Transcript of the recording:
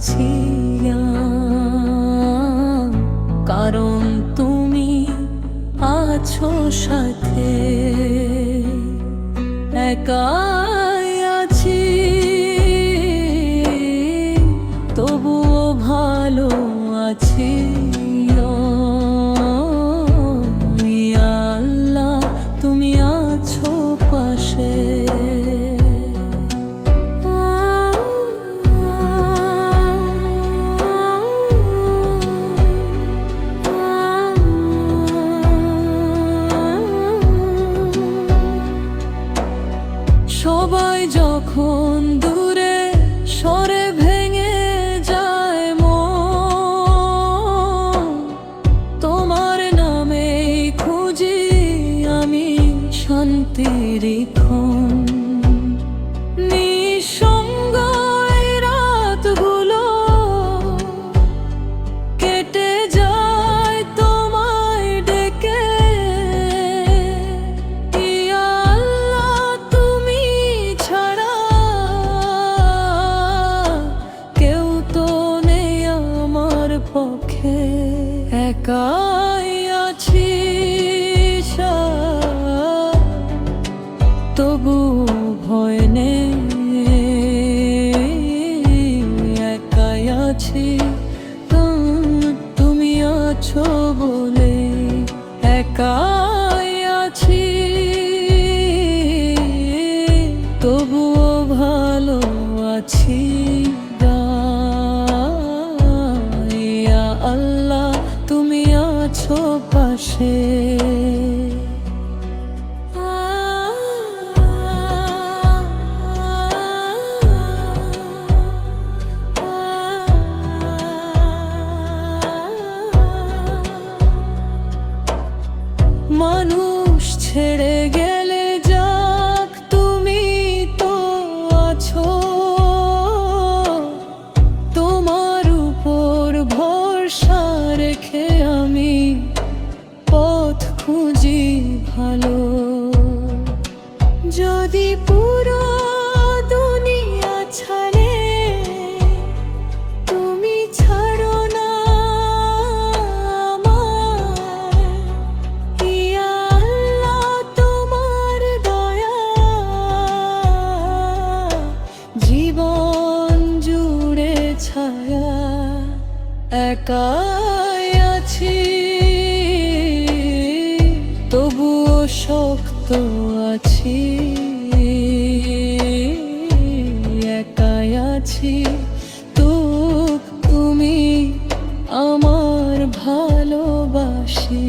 আছি, কারণ তুমি আছো সাথে। একাই আছি তবুও ভালো আছি। ইয়া আল্লাহ তুমি আছো পাশে। সবাই যখন দূরে সরে ভেঙে যায় মন, তোমার নামেই খুঁজি আমি শান্তির ক্ষণ। নিঃসঙ্গ এই রাতগুলো কেটে যায় তোমায় ডেকে। ইয়া আল্লাহ তুমি ছাড়া কেউ তো নেই আমার পক্ষে। একাই আছি তবু ভয় নেই। একাই আছি তুমি আছো বলে। একাই আছি তবুও ভালো আছি। ইয়া আল্লাহ তুমি আছো পাশে। মানুষ ছেড়ে গেলে যাক তুমি তো আছো। তোমার উপর ভরসা রেখে আমি পথ খুঁজি ভালো। যদি পুরো দুনিয়া ছাড়ে তুমি ছাড়ো না আমায়। ইয়া আল্লাহ তোমার দয়া জীবন জুড়ে ছায়া। একাই আছি তবুও শক্ত আছি। একাই আছি তুমি আমার ভালোবাসি।